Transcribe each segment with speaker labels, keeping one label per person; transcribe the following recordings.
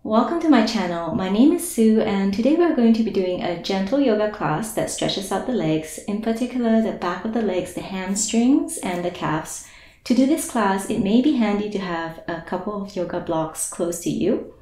Speaker 1: Welcome to my channel. My name is Sue and today we're going to be doing a gentle yoga class that stretches out the legs, in particular the back of the legs, the hamstrings and the calves. To do this class, it may be handy to have a couple of yoga blocks close to you.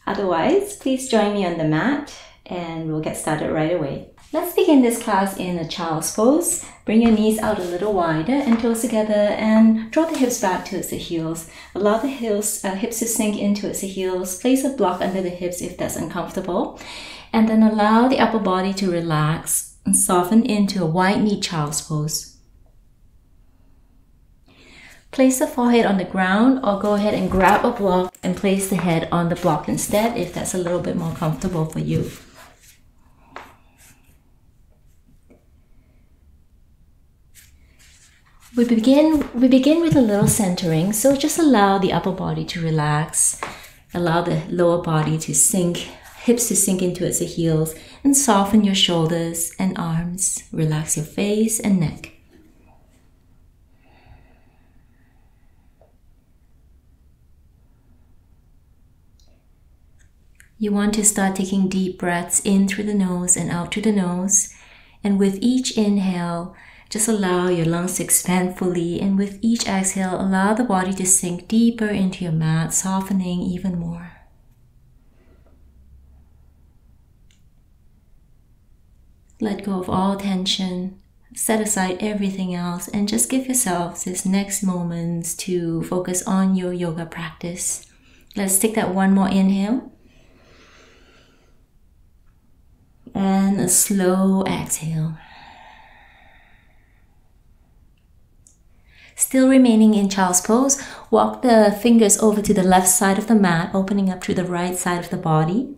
Speaker 1: Otherwise, please join me on the mat and we'll get started right away. Let's begin this class in a child's pose. Bring your knees out a little wider and toes together and draw the hips back towards the heels. Allow the hips to sink in towards the heels. Place a block under the hips if that's uncomfortable. And then allow the upper body to relax and soften into a wide knee child's pose. Place the forehead on the ground or go ahead and grab a block and place the head on the block instead if that's a little bit more comfortable for you. We begin with a little centering, so just allow the upper body to relax, allow the lower body to sink, hips to sink into the heels, and soften your shoulders and arms. Relax your face and neck. You want to start taking deep breaths in through the nose and out through the nose, and with each inhale, just allow your lungs to expand fully, and with each exhale, allow the body to sink deeper into your mat, softening even more. Let go of all tension, set aside everything else, and just give yourself this next moments to focus on your yoga practice. Let's take that one more inhale. And a slow exhale. Still remaining in child's pose, walk the fingers over to the left side of the mat, opening up to the right side of the body.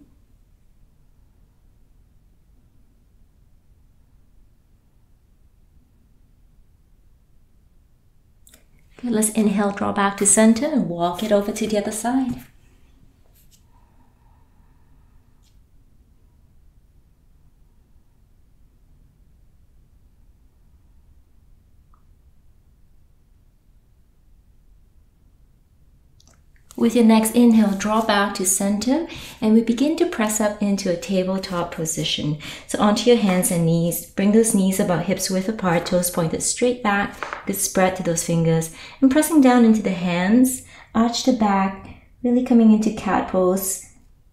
Speaker 1: Good, let's inhale, draw back to center and walk it over to the other side. With your next inhale, draw back to center and we begin to press up into a tabletop position. So onto your hands and knees, bring those knees about hips width apart, toes pointed straight back, good spread to those fingers, and pressing down into the hands, arch the back, really coming into cat pose,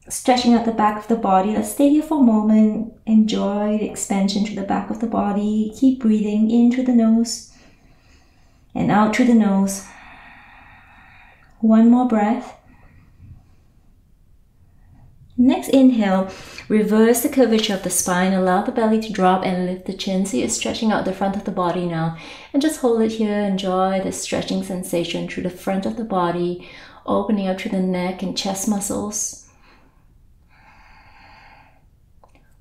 Speaker 1: stretching out the back of the body. Let's stay here for a moment, enjoy the expansion through the back of the body, keep breathing in through the nose and out through the nose. One more breath. Next inhale, reverse the curvature of the spine. Allow the belly to drop and lift the chin. So you're stretching out the front of the body now. And just hold it here. Enjoy the stretching sensation through the front of the body, opening up through the neck and chest muscles.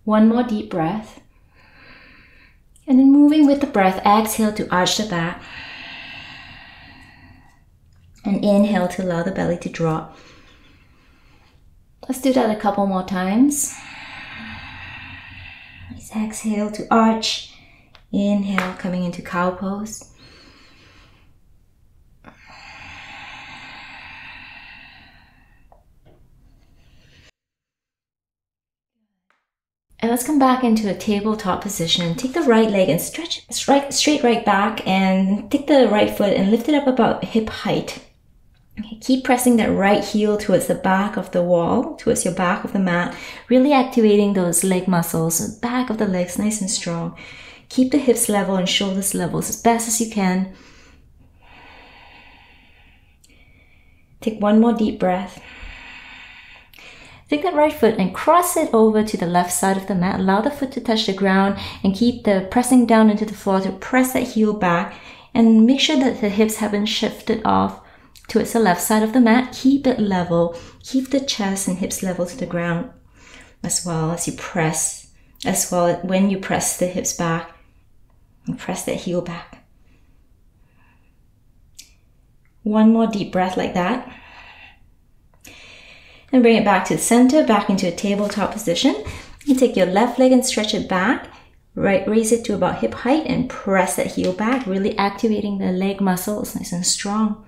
Speaker 1: One more deep breath. And then moving with the breath, exhale to arch the back. And inhale to allow the belly to drop. Let's do that a couple more times. Nice exhale to arch. Inhale, coming into cow pose. And let's come back into a tabletop position. Take the right leg and stretch straight right back and take the right foot and lift it up about hip height. Okay, keep pressing that right heel towards the back of the wall, towards your back of the mat, really activating those leg muscles, back of the legs nice and strong. Keep the hips level and shoulders level as best as you can. Take one more deep breath. Take that right foot and cross it over to the left side of the mat. Allow the foot to touch the ground and keep the pressing down into the floor to press that heel back and make sure that the hips haven't shifted off towards the left side of the mat. Keep it level. Keep the chest and hips level to the ground as well as you press, when you press the hips back and press that heel back. One more deep breath like that. And bring it back to the center, back into a tabletop position. You take your left leg and stretch it back. Right, raise it to about hip height and press that heel back, really activating the leg muscles nice and strong.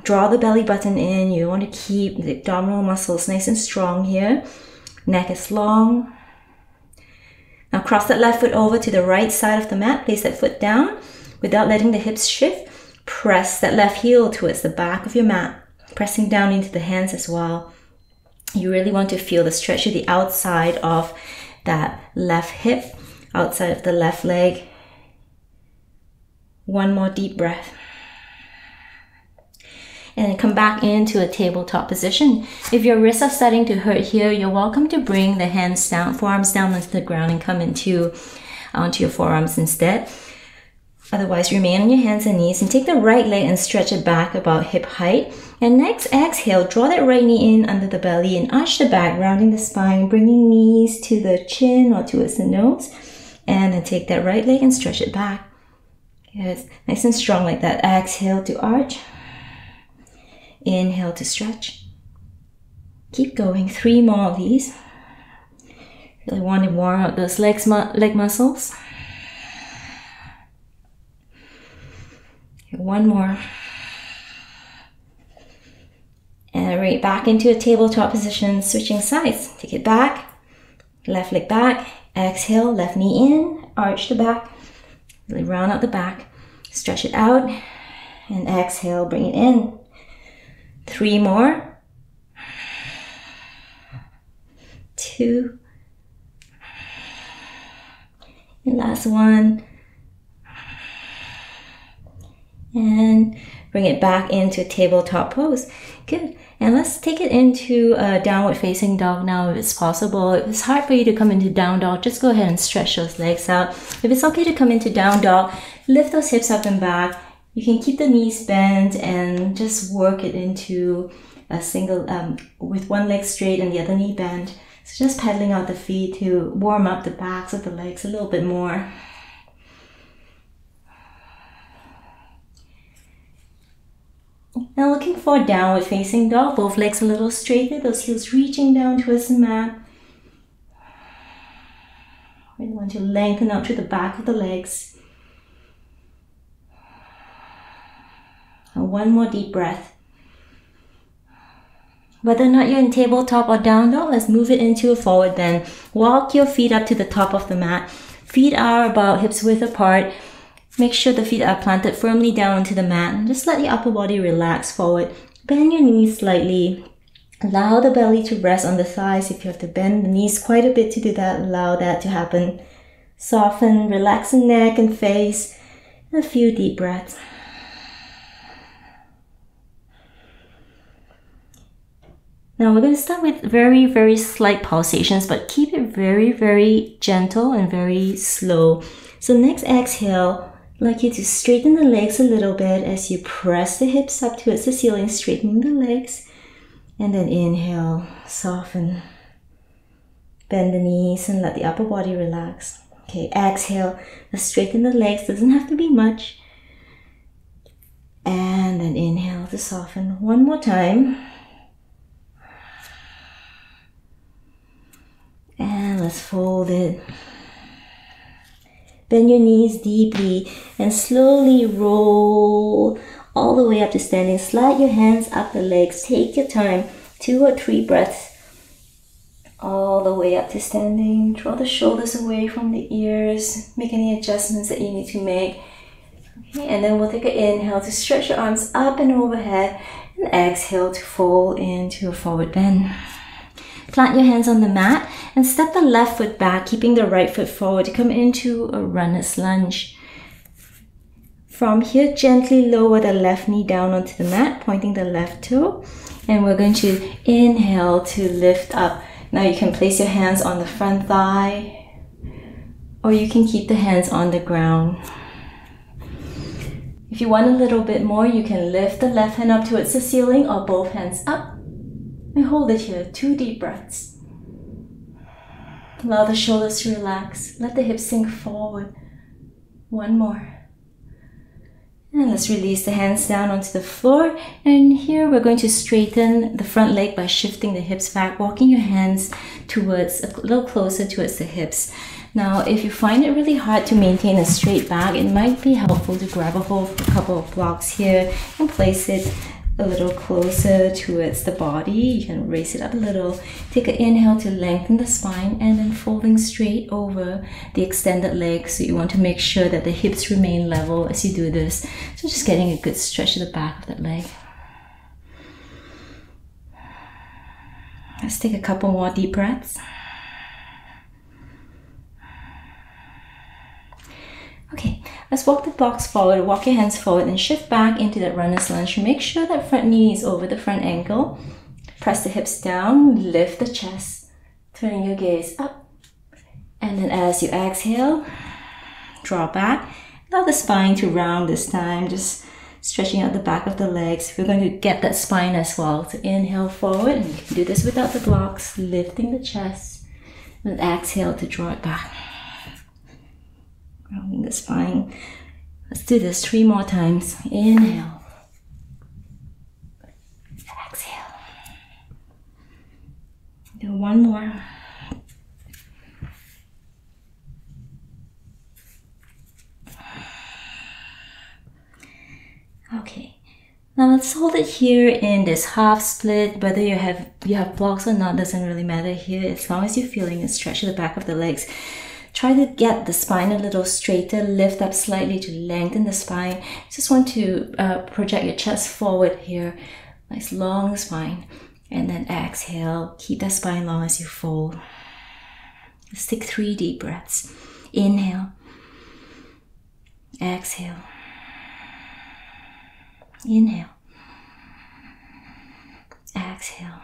Speaker 1: Draw the belly button in. You want to keep the abdominal muscles nice and strong here. Neck is long. Now cross that left foot over to the right side of the mat. Place that foot down without letting the hips shift. Press that left heel towards the back of your mat, pressing down into the hands as well. You really want to feel the stretch of the outside of that left hip, outside of the left leg. One more deep breath. And then come back into a tabletop position. If your wrists are starting to hurt here, you're welcome to bring the hands down, forearms down onto the ground and come onto your forearms instead. Otherwise, remain on your hands and knees and take the right leg and stretch it back about hip height. And next, exhale, draw that right knee in under the belly and arch the back, rounding the spine, bringing knees to the chin or towards the nose. And then take that right leg and stretch it back. Yes, nice and strong like that. Exhale to arch. Inhale to stretch. Keep going. 3 more of these. Really want to warm up those leg muscles. 1 more. And right back into a tabletop position, switching sides. Take it back. Left leg back. Exhale, left knee in. Arch the back. Really round out the back. Stretch it out. And exhale, bring it in. 3 more. 2. And last one. And bring it back into a tabletop pose. Good. And let's take it into a downward facing dog now if it's possible. If it's hard for you to come into down dog, just go ahead and stretch those legs out. If it's okay to come into down dog, lift those hips up and back. You can keep the knees bent and just work it into a single, with one leg straight and the other knee bent. So just pedaling out the feet to warm up the backs of the legs a little bit more. Now looking for downward facing dog, both legs a little straighter, those heels reaching down towards the mat. We want to lengthen out to the back of the legs. And 1 more deep breath. Whether or not you're in tabletop or down dog, let's move it into a forward bend. Walk your feet up to the top of the mat. Feet are about hips width apart. Make sure the feet are planted firmly down onto the mat and just let your upper body relax forward. Bend your knees slightly. Allow the belly to rest on the thighs. If you have to bend the knees quite a bit to do that, allow that to happen. Soften, relax the neck and face. And a few deep breaths. Now we're going to start with very, very slight pulsations, but keep it very, very gentle and very slow. So next exhale, I'd like you to straighten the legs a little bit as you press the hips up towards the ceiling, straightening the legs. And then inhale, soften. Bend the knees and let the upper body relax. Okay, exhale, let's straighten the legs. Doesn't have to be much. And then inhale to soften. 1 more time. And let's fold it. Bend your knees deeply and slowly roll all the way up to standing. Slide your hands up the legs. Take your time. 2 or 3 breaths. All the way up to standing. Draw the shoulders away from the ears. Make any adjustments that you need to make. Okay, and then we'll take an inhale to stretch your arms up and overhead. And exhale to fold into a forward bend. Plant your hands on the mat and step the left foot back, keeping the right foot forward to come into a runner's lunge. From here, gently lower the left knee down onto the mat, pointing the left toe. And we're going to inhale to lift up. Now you can place your hands on the front thigh, or you can keep the hands on the ground. If you want a little bit more, you can lift the left hand up towards the ceiling or both hands up. And hold it here, 2 deep breaths. Allow the shoulders to relax. Let the hips sink forward. 1 more. And let's release the hands down onto the floor. And here we're going to straighten the front leg by shifting the hips back, walking your hands towards, a little closer towards the hips. Now, if you find it really hard to maintain a straight back, it might be helpful to grab a hold of a couple of blocks here and place it a little closer towards the body. You can raise it up a little. Take an inhale to lengthen the spine and then folding straight over the extended leg. So you want to make sure that the hips remain level as you do this. So just getting a good stretch to the back of that leg. Let's take a couple more deep breaths. Okay, let's walk the blocks forward, walk your hands forward and shift back into that runner's lunge. Make sure that front knee is over the front ankle. Press the hips down, lift the chest, turning your gaze up. And then as you exhale, draw back. Allow the spine to round this time, just stretching out the back of the legs. We're going to get that spine as well. So inhale forward, and you can do this without the blocks, lifting the chest. And exhale to draw it back. Rounding the spine. Let's do this 3 more times. Inhale. Exhale. Do 1 more. Okay. Now let's hold it here in this half split. Whether you have blocks or not doesn't really matter here, as long as you're feeling a stretch at the back of the legs. Try to get the spine a little straighter, lift up slightly to lengthen the spine. Just want to project your chest forward here. Nice long spine. And then exhale. Keep that spine long as you fold. Let's take 3 deep breaths. Inhale. Exhale. Inhale. Exhale.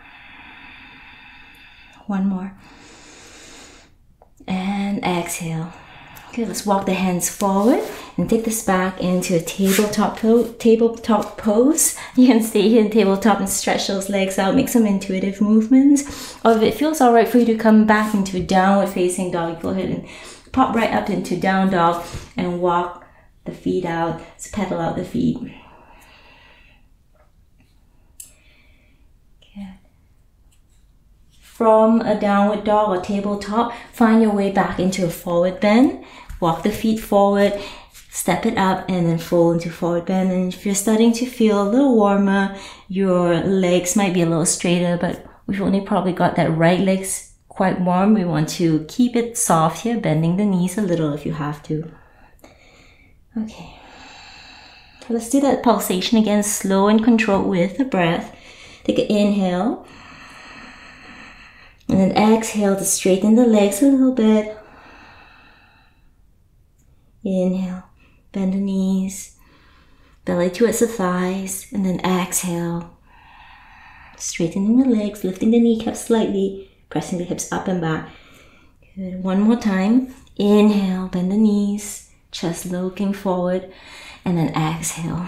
Speaker 1: 1 more. And exhale. Okay, let's walk the hands forward and take this back into a tabletop pose. You can stay here in tabletop and stretch those legs out, make some intuitive movements. Or if it feels alright for you to come back into downward facing dog, go ahead and pop right up into down dog and walk the feet out, so pedal out the feet. From a downward dog or tabletop, find your way back into a forward bend. Walk the feet forward, step it up, and then fold into forward bend. And if you're starting to feel a little warmer, your legs might be a little straighter, but we've only probably got that right leg's quite warm. We want to keep it soft here, bending the knees a little if you have to. Okay. Let's do that pulsation again, slow and controlled with the breath. Take an inhale. And then exhale to straighten the legs a little bit. Inhale, bend the knees, belly towards the thighs, and then exhale. Straightening the legs, lifting the kneecaps slightly, pressing the hips up and back. Good. 1 more time. Inhale, bend the knees, chest looking forward, and then exhale.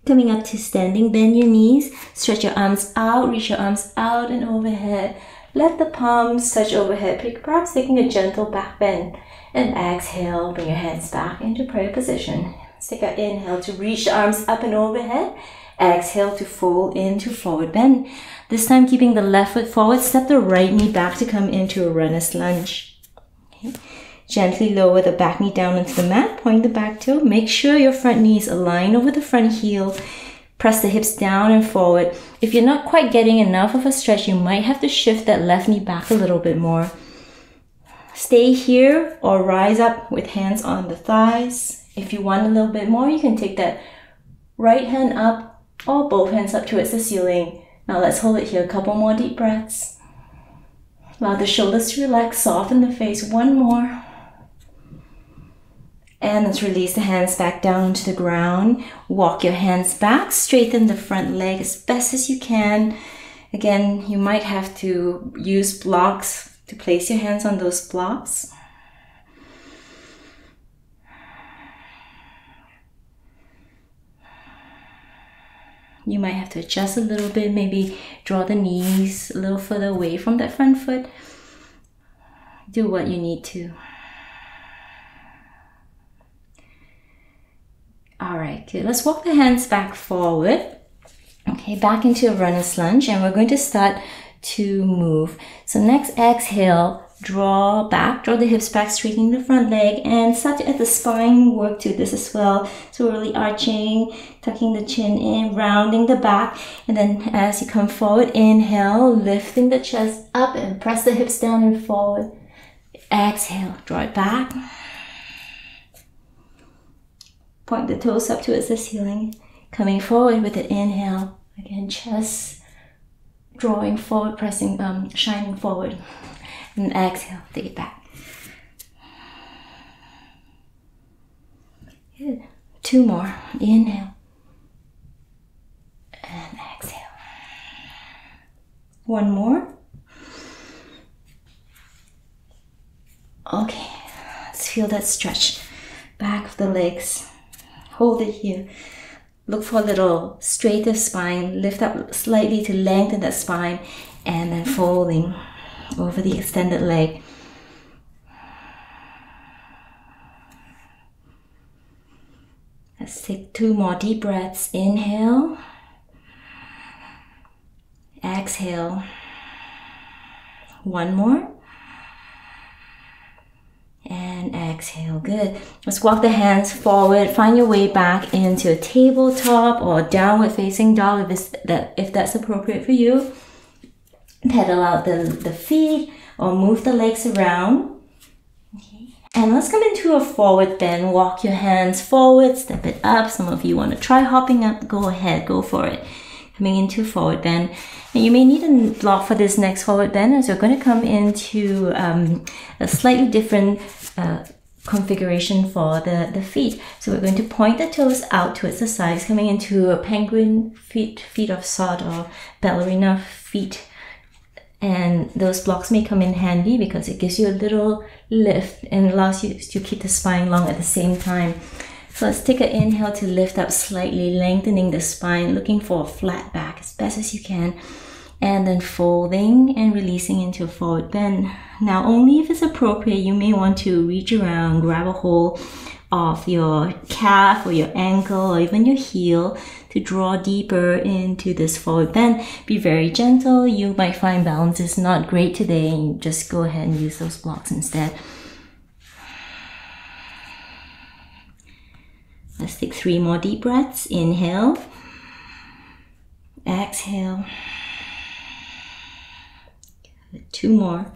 Speaker 1: Coming up to standing, bend your knees, stretch your arms out, reach your arms out and overhead. Let the palms touch overhead, perhaps taking a gentle back bend. And exhale, bring your hands back into prayer position. Let's take an inhale to reach the arms up and overhead. Exhale to fold into forward bend. This time keeping the left foot forward, step the right knee back to come into a runner's lunge. Okay. Gently lower the back knee down into the mat, point the back toe. Make sure your front knee is aligned over the front heel. Press the hips down and forward. If you're not quite getting enough of a stretch, you might have to shift that left knee back a little bit more. Stay here or rise up with hands on the thighs. If you want a little bit more, you can take that right hand up or both hands up towards the ceiling. Now let's hold it here, a couple more deep breaths. Allow the shoulders to relax, soften the face. 1 more. And let's release the hands back down to the ground. Walk your hands back, straighten the front leg as best as you can. Again, you might have to use blocks to place your hands on those blocks. You might have to adjust a little bit, maybe draw the knees a little further away from that front foot. Do what you need to. Alright, good. Let's walk the hands back forward. Okay, back into a runner's lunge, and we're going to start to move. So next, exhale, draw the hips back, straightening the front leg, and start to let the spine work to this as well. So really arching, tucking the chin in, rounding the back, and then as you come forward, inhale, lifting the chest up and press the hips down and forward. Exhale, draw it back. Point the toes up towards the ceiling. Coming forward with an inhale. Again, chest drawing forward, pressing, shining forward. And exhale, take it back. Good. 2 more. Inhale. And exhale. 1 more. Okay, let's feel that stretch. Back of the legs. Hold it here. Look for a little straighter spine. Lift up slightly to lengthen that spine. And then folding over the extended leg. Let's take 2 more deep breaths. Inhale. Exhale. 1 more. And exhale. Good. Let's walk the hands forward. Find your way back into a tabletop or downward facing dog if that's appropriate for you. Pedal out the feet or move the legs around. Okay. And let's come into a forward bend. Walk your hands forward, step it up. Some of you want to try hopping up. Go ahead, go for it. Coming into forward bend. And you may need a block for this next forward bend as we're going to come into a slightly different configuration for the feet. So we're going to point the toes out towards the sides, coming into a penguin feet of sort or ballerina feet. And those blocks may come in handy because it gives you a little lift and allows you to keep the spine long at the same time. So let's take an inhale to lift up slightly, lengthening the spine, looking for a flat back as best as you can. And then folding and releasing into a forward bend. Now, only if it's appropriate, you may want to reach around, grab a hold of your calf or your ankle or even your heel to draw deeper into this forward bend. Be very gentle. You might find balance is not great today and just go ahead and use those blocks instead. Let's take 3 more deep breaths. Inhale. Exhale. 2 more.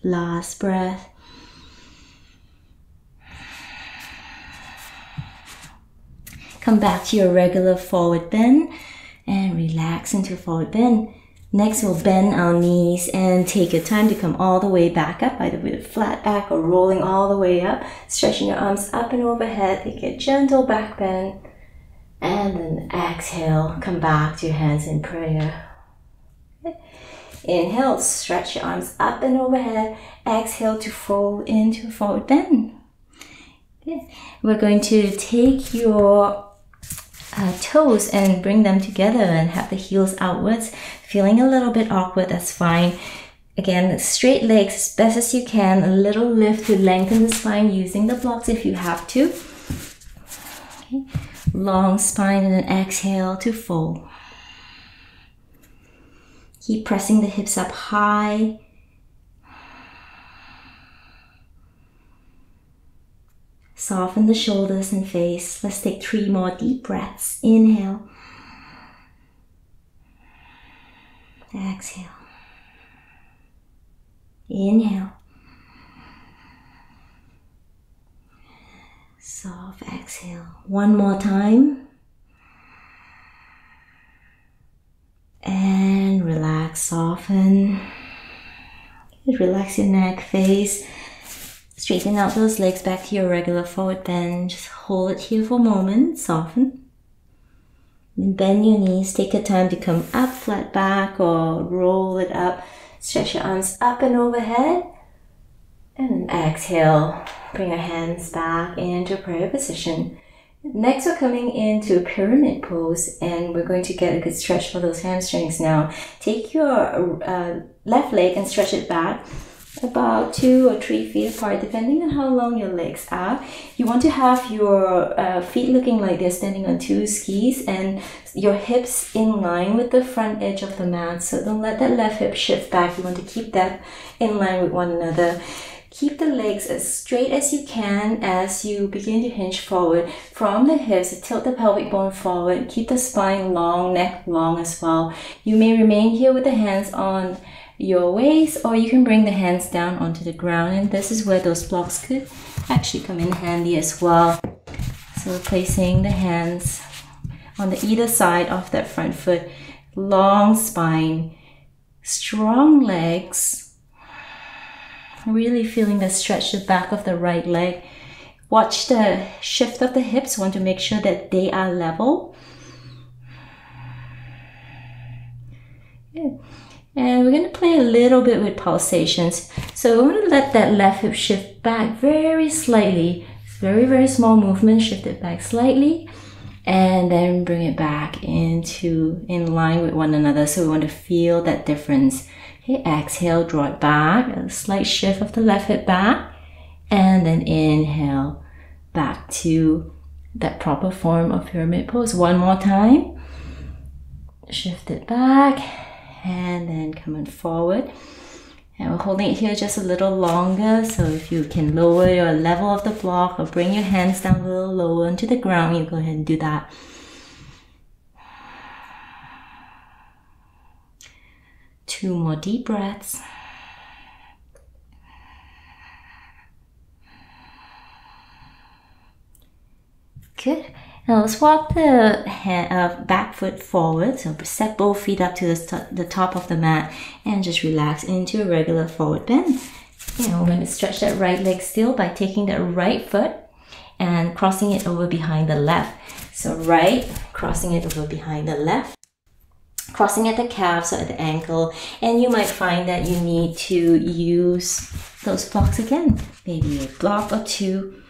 Speaker 1: Last breath. Come back to your regular forward bend and relax into forward bend. Next, we'll bend our knees and take your time to come all the way back up, either with a flat back or rolling all the way up. Stretching your arms up and overhead. Take a gentle back bend. And then exhale, come back to your hands in prayer. Inhale, stretch your arms up and overhead. Exhale to fold into forward bend. Good. We're going to take your toes and bring them together and have the heels outwards. Feeling a little bit awkward, that's fine. Again, straight legs as best as you can. A little lift to lengthen the spine using the blocks if you have to. Okay. Long spine and then exhale to fold. Keep pressing the hips up high. Soften the shoulders and face. Let's take 3 more deep breaths. Inhale. Exhale. Inhale. Soft exhale. 1 more time. And relax, soften. Relax your neck, face. Straighten out those legs back to your regular forward bend. Just hold it here for a moment. Soften. Then bend your knees. Take your time to come up, flat back, or roll it up. Stretch your arms up and overhead. And then exhale. Bring your hands back into prayer position. Next, we're coming into pyramid pose, and we're going to get a good stretch for those hamstrings now. Take your left leg and stretch it back. about 2 or 3 feet apart, depending on how long your legs are. You want to have your feet looking like they're standing on 2 skis and your hips in line with the front edge of the mat. So don't let that left hip shift back. You want to keep that in line with one another. Keep the legs as straight as you can as you begin to hinge forward. From the hips, tilt the pelvic bone forward. Keep the spine long, neck long as well. You may remain here with the hands on your waist, or you can bring the hands down onto the ground, and this is where those blocks could actually come in handy as well. So placing the hands on the either side of that front foot, long spine, strong legs, really feeling the stretch the back of the right leg. Watch the shift of the hips. Want to make sure that they are level. Good. And we're going to play a little bit with pulsations. So we're going to let that left hip shift back very slightly. Very, very small movement. Shift it back slightly. And then bring it back in line with one another. So we want to feel that difference. Okay, exhale, draw it back. A slight shift of the left hip back. And then inhale back to that proper form of pyramid pose. One more time. Shift it back. And then coming forward, and we're holding it here just a little longer. So if you can lower your level of the block or bring your hands down a little lower into the ground, you go ahead and do that. Two more deep breaths. Good. Now let's walk the back foot forward. So step both feet up to the top of the mat and just relax into a regular forward bend. And we're going to stretch that right leg still by taking that right foot and crossing it over behind the left. So right, crossing it over behind the left. Crossing at the calves or at the ankle. And you might find that you need to use those blocks again. Maybe a block or two.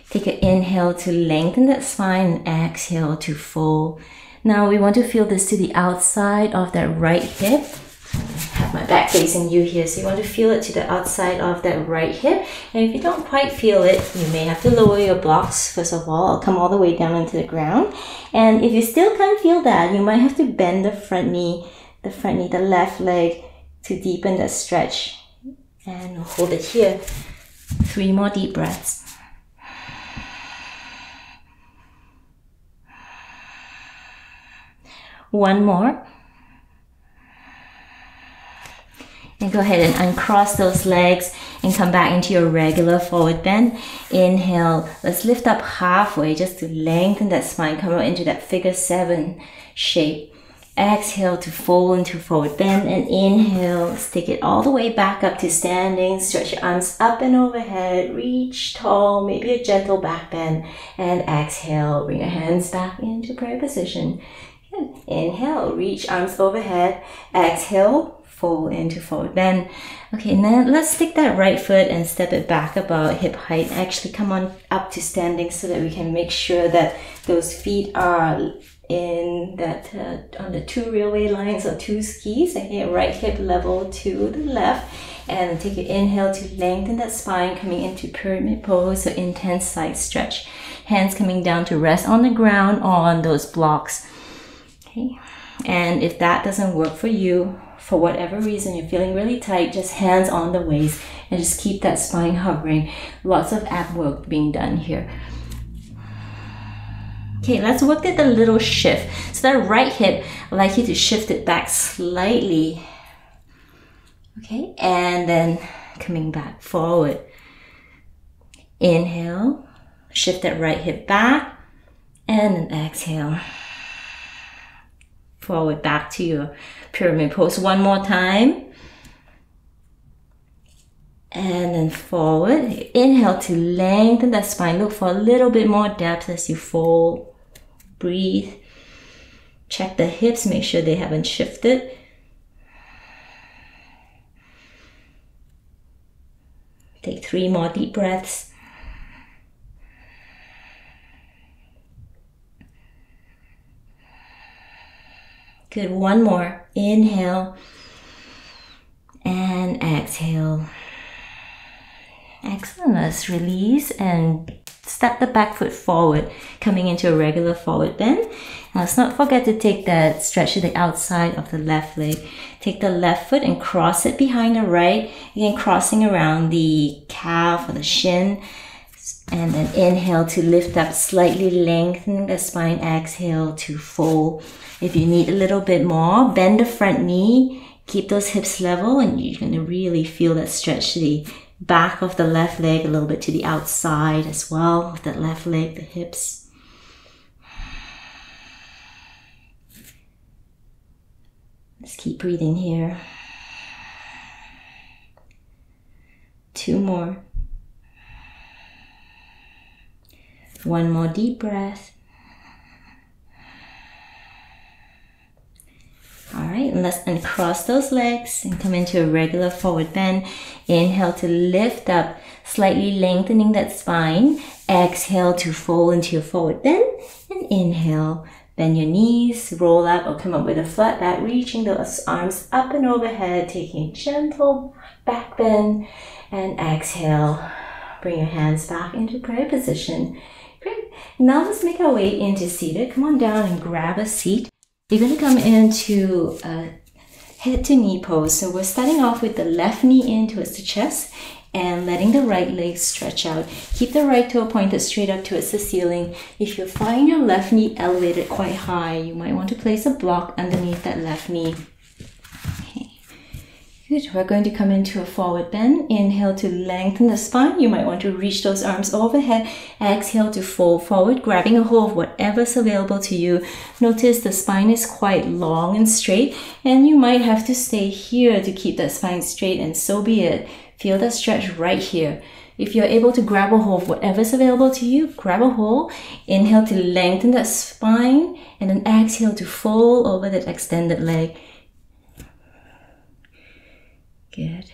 Speaker 1: Take an inhale to lengthen that spine and exhale to fold. Now we want to feel this to the outside of that right hip. I have my back facing you here, so you want to feel it to the outside of that right hip. And if you don't quite feel it, you may have to lower your blocks. First of all, I'll come all the way down into the ground. And if you still can't feel that, you might have to bend the front knee, the left leg to deepen that stretch. And hold it here. 3 more deep breaths. One more. And go ahead and uncross those legs and come back into your regular forward bend. Inhale. Let's lift up halfway just to lengthen that spine. Come out into that figure 7 shape. Exhale to fold into forward bend, and inhale. Let's take it all the way back up to standing. Stretch your arms up and overhead. Reach tall, maybe a gentle back bend. And exhale. Bring your hands back into prayer position. Good. Inhale, reach arms overhead. Exhale, fold into forward bend. Okay, now let's take that right foot and step it back about hip height. Actually come on up to standing so that we can make sure that those feet are in that on the 2 railway lines or 2 skis. Okay, right hip level to the left. And take your inhale to lengthen that spine, coming into pyramid pose, so intense side stretch. Hands coming down to rest on the ground or on those blocks. Okay. And if that doesn't work for you, for whatever reason, you're feeling really tight, just hands on the waist and just keep that spine hovering. Lots of ab work being done here. Okay, let's work at the little shift. So that right hip, I'd like you to shift it back slightly. Okay, and then coming back forward. Inhale, shift that right hip back, and then exhale. Forward back to your pyramid pose. One more time. And then forward. Inhale to lengthen that spine. Look for a little bit more depth as you fold. Breathe. Check the hips. Make sure they haven't shifted. Take 3 more deep breaths. Good, one more. Inhale and exhale. Excellent. Let's release and step the back foot forward, coming into a regular forward bend. Now, let's not forget to take that stretch to the outside of the left leg. Take the left foot and cross it behind the right. Again, crossing around the calf or the shin. And then inhale to lift up, slightly lengthening the spine. Exhale to fold. If you need a little bit more, bend the front knee. Keep those hips level, and you're going to really feel that stretch to the back of the left leg, a little bit to the outside as well of that left leg, the hips. Let's keep breathing here. 2 more. 1 more deep breath. All right, and let's uncross those legs and come into a regular forward bend. Inhale to lift up, slightly lengthening that spine. Exhale to fold into your forward bend. And inhale, bend your knees, roll up or come up with a flat back, reaching those arms up and overhead, taking a gentle back bend. And exhale, bring your hands back into prayer position. Great. Now let's make our way into seated. Come on down and grab a seat. You're going to come into a head to knee pose. So we're starting off with the left knee in towards the chest and letting the right leg stretch out. Keep the right toe pointed straight up towards the ceiling. If you find your left knee elevated quite high, you might want to place a block underneath that left knee. Good. We're going to come into a forward bend. Inhale to lengthen the spine. You might want to reach those arms overhead. Exhale to fold forward, grabbing a hold of whatever's available to you. Notice the spine is quite long and straight, and you might have to stay here to keep that spine straight, and so be it. Feel that stretch right here. If you're able to grab a hold of whatever's available to you, grab a hold. Inhale to lengthen that spine, and then exhale to fold over that extended leg. Good.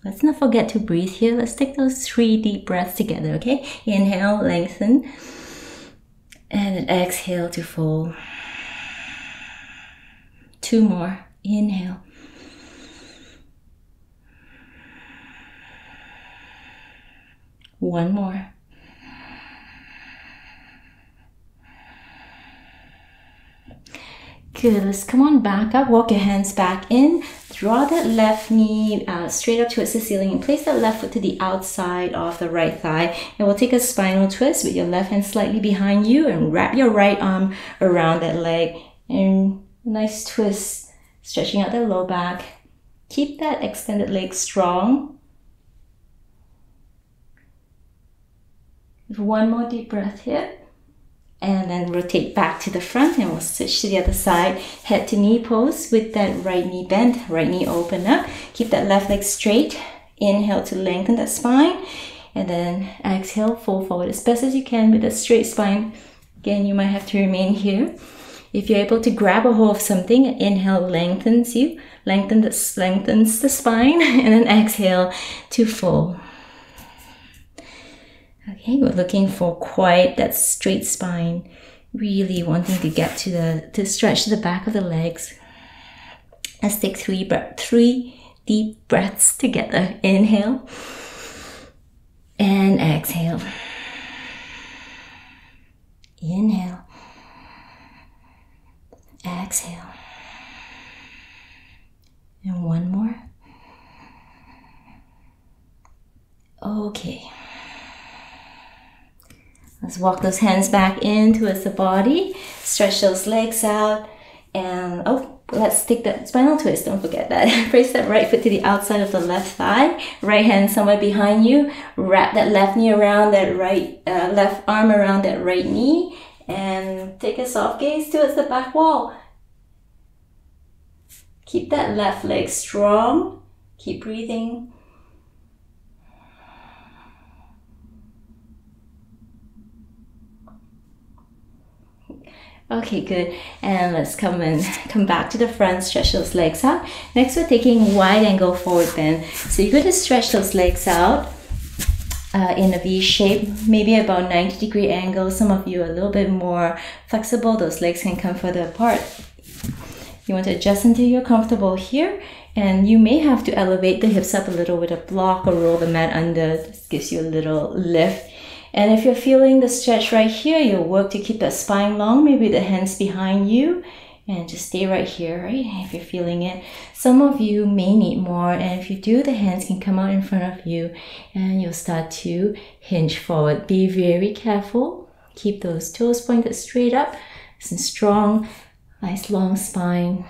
Speaker 1: Let's not forget to breathe here. Let's take those 3 deep breaths together, okay? Inhale, lengthen. And then exhale to fold. 2 more. Inhale. One more. Good. Let's come on back up. Walk your hands back in. Draw that left knee straight up towards the ceiling and place that left foot to the outside of the right thigh. And we'll take a spinal twist with your left hand slightly behind you and wrap your right arm around that leg. And nice twist, stretching out the low back. Keep that extended leg strong. One more deep breath here. And then rotate back to the front and we'll switch to the other side. Head to knee pose with that right knee bent, right knee open up. Keep that left leg straight. Inhale to lengthen that spine. And then exhale, fold forward as best as you can with a straight spine. Again, you might have to remain here. If you're able to grab a hold of something, inhale lengthens you. Lengthens the spine. And then exhale to fold. Okay, we're looking for quite that straight spine, really wanting to get to stretch the back of the legs. Let's take 3 deep breaths together. Inhale and exhale. Inhale, exhale, and one more. Okay. Let's walk those hands back in towards the body. Stretch those legs out. And let's take that spinal twist. Don't forget that. Place that right foot to the outside of the left thigh. Right hand somewhere behind you. Wrap that left knee around that left arm around that right knee. And take a soft gaze towards the back wall. Keep that left leg strong. Keep breathing. Okay, good. And let's come back to the front, stretch those legs out. Next, we're taking wide angle forward bend. So you're going to stretch those legs out in a V shape, maybe about 90-degree angle. Some of you are a little bit more flexible. Those legs can come further apart. You want to adjust until you're comfortable here. And you may have to elevate the hips up a little with a block or roll the mat under. This gives you a little lift. And if you're feeling the stretch right here, you'll work to keep that spine long, maybe the hands behind you. And just stay right here, right? If you're feeling it. Some of you may need more, and if you do, the hands can come out in front of you and you'll start to hinge forward. Be very careful. Keep those toes pointed straight up. Some strong, nice long spine.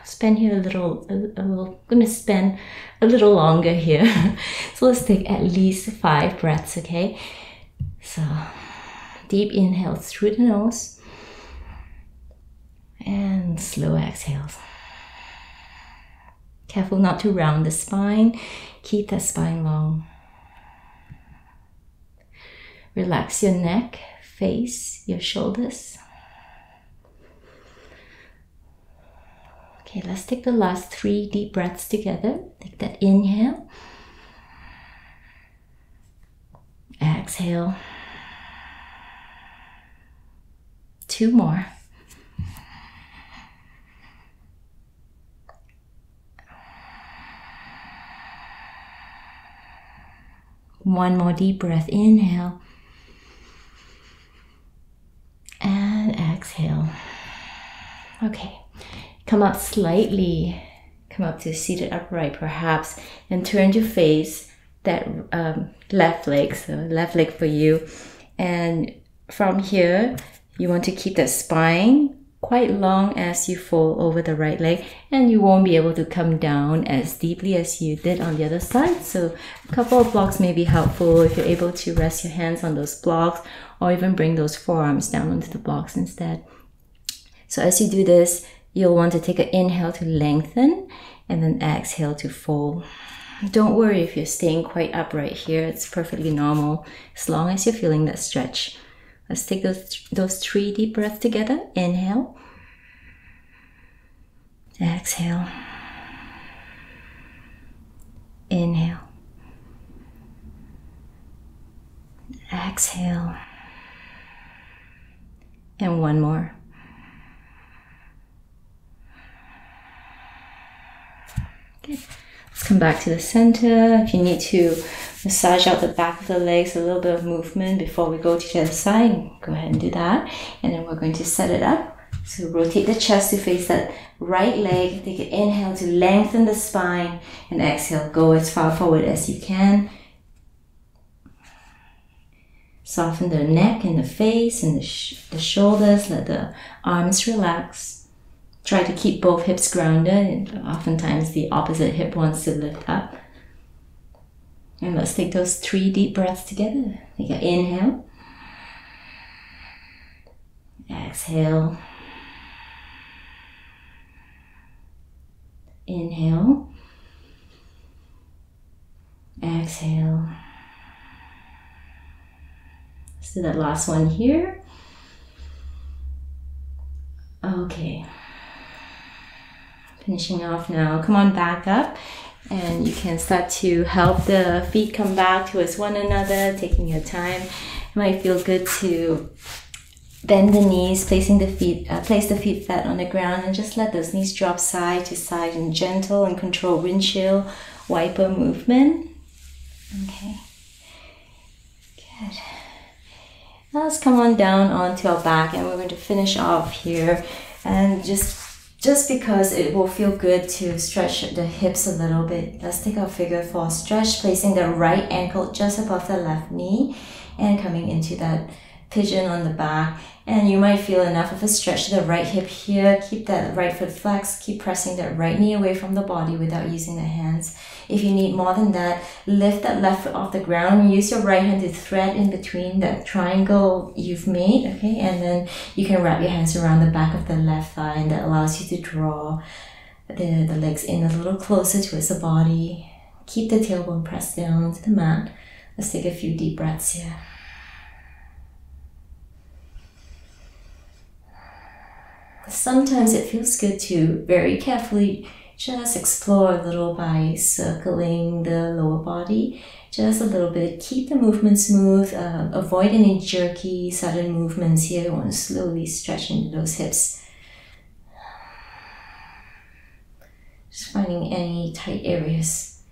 Speaker 1: Spend here I'm gonna spend a little longer here. So let's take at least 5 breaths, okay? So deep inhale through the nose. And slow exhales. Careful not to round the spine. Keep that spine long. Relax your neck, face, your shoulders. Okay, let's take the last 3 deep breaths together. Take that inhale. Exhale. 2 more. One more deep breath, inhale, and exhale. Okay, come up slightly, come up to seated upright perhaps, and turn to face that left leg, so left leg for you. And from here, you want to keep the spine quite long as you fold over the right leg, and you won't be able to come down as deeply as you did on the other side. So a couple of blocks may be helpful if you're able to rest your hands on those blocks or even bring those forearms down onto the blocks instead. So as you do this, you'll want to take an inhale to lengthen and then exhale to fold. Don't worry if you're staying quite upright here. It's perfectly normal as long as you're feeling that stretch. Let's take those 3 deep breaths together. Inhale. Exhale. Inhale. Exhale. And one more. Good. Let's come back to the center. If you need to massage out the back of the legs, a little bit of movement before we go to the other side, go ahead and do that. And then we're going to set it up. So rotate the chest to face that right leg. Take an inhale to lengthen the spine, and exhale, go as far forward as you can. Soften the neck and the face and the shoulders. Let the arms relax. Try to keep both hips grounded, and oftentimes the opposite hip wants to lift up. And let's take those 3 deep breaths together. Take an inhale. Exhale. Inhale. Exhale. Let's do that last one here. Okay. Finishing off now. Come on back up, and you can start to help the feet come back towards one another, taking your time. It might feel good to bend the knees, place the feet flat on the ground, and just let those knees drop side to side in gentle and controlled windshield wiper movement. Okay, good. Now let's come on down onto our back, and we're going to finish off here. And just because it will feel good to stretch the hips a little bit, let's take our figure 4 stretch, placing the right ankle just above the left knee and coming into that pigeon on the back. And you might feel enough of a stretch to the right hip here. Keep that right foot flexed. Keep pressing that right knee away from the body without using the hands. If you need more than that, lift that left foot off the ground. Use your right hand to thread in between that triangle you've made, okay? And then you can wrap your hands around the back of the left thigh, and that allows you to draw the legs in a little closer towards the body. Keep the tailbone pressed down onto the mat. Let's take a few deep breaths here. Sometimes it feels good to very carefully just explore a little by circling the lower body, just a little bit. Keep the movement smooth, avoid any jerky, sudden movements here. You want to slowly stretch into those hips. Just finding any tight areas.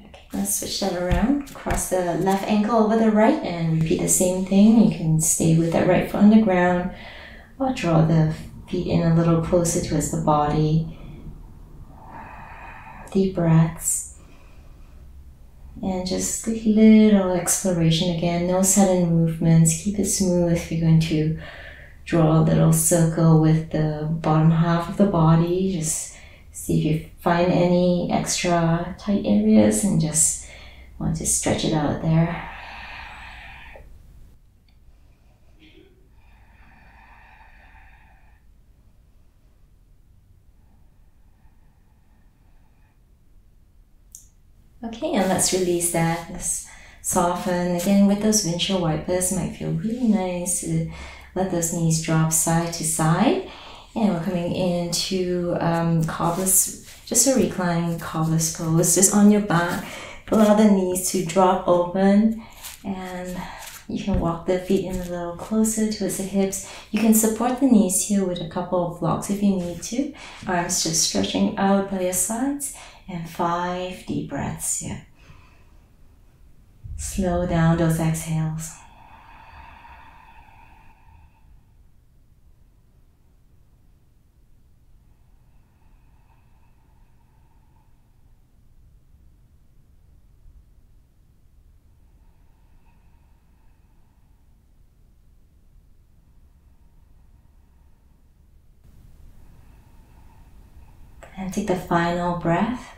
Speaker 1: Okay, let's switch that around. Cross the left ankle over the right and repeat the same thing. You can stay with that right foot on the ground or draw the feet in a little closer towards the body. Deep breaths. And just little exploration again. No sudden movements. Keep it smooth. You're going to draw a little circle with the bottom half of the body. Just see if you find any extra tight areas and just want to stretch it out there. Okay, and let's release that. Let's soften. Again, with those windshield wipers, it might feel really nice to let those knees drop side to side. And we're coming into Cobbler's, just a reclined Cobbler's pose, just on your back. Allow the knees to drop open, and you can walk the feet in a little closer towards the hips. You can support the knees here with a couple of blocks if you need to. Arms just stretching out by your sides. And 5 deep breaths here. Slow down those exhales. And take the final breath.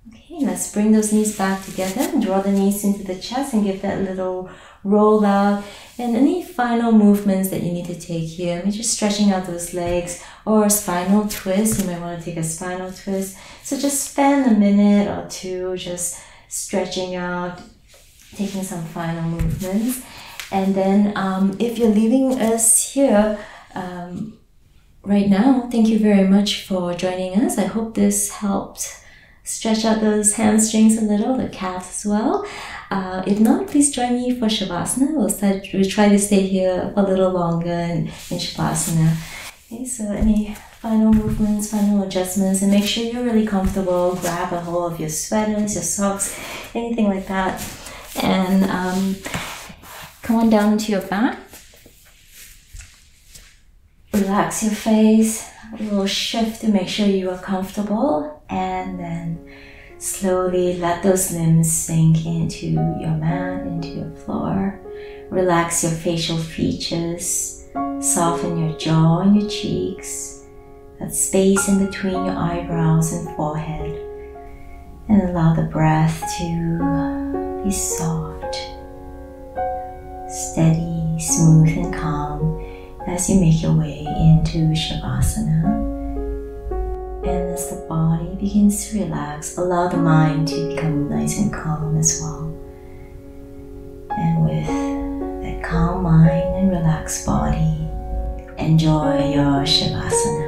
Speaker 1: Okay, let's bring those knees back together. Draw the knees into the chest and give that little roll out. And any final movements that you need to take here, maybe just stretching out those legs or a spinal twist. You might want to take a spinal twist. So just spend a minute or two just stretching out, taking some final movements. And then if you're leaving us here right now, thank you very much for joining us. I hope this helped stretch out those hamstrings a little, the calves as well. If not, please join me for Savasana. We'll try to stay here a little longer in Savasana. Okay, so any final movements, final adjustments, and make sure you're really comfortable. Grab a hold of your sweaters, your socks, anything like that. And come on down into your back. Relax your face. A little shift to make sure you are comfortable, and then slowly let those limbs sink into your mat, into your floor. Relax your facial features, soften your jaw and your cheeks, that space in between your eyebrows and forehead, and allow the breath to be soft, steady, smooth and calm as you make your way into Savasana. And as the body begins to relax, allow the mind to become nice and calm as well. And with that calm mind and relaxed body, enjoy your Savasana.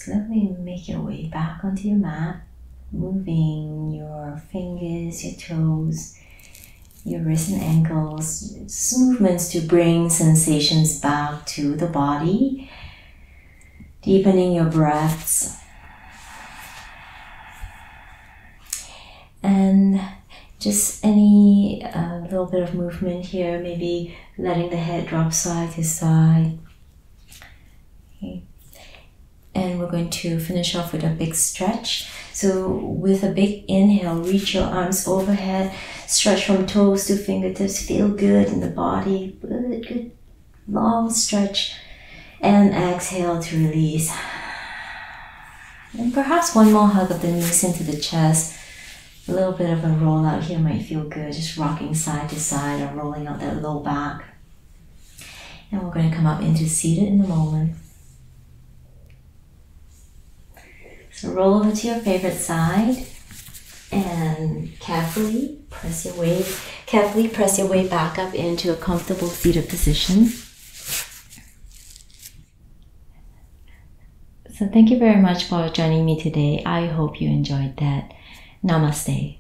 Speaker 1: Slowly make your way back onto your mat, moving your fingers, your toes, your wrists and ankles. Just movements to bring sensations back to the body, deepening your breaths. And just any little bit of movement here, maybe letting the head drop side to side. Okay. And we're going to finish off with a big stretch. So with a big inhale, reach your arms overhead, stretch from toes to fingertips, feel good in the body, good, long stretch. And exhale to release. And perhaps one more hug of the knees into the chest. A little bit of a roll out here might feel good, just rocking side to side or rolling out that low back. And we're going to come up into seated in a moment. So roll over to your favorite side and carefully press your way back up into a comfortable seated position. So thank you very much for joining me today. I hope you enjoyed that. Namaste.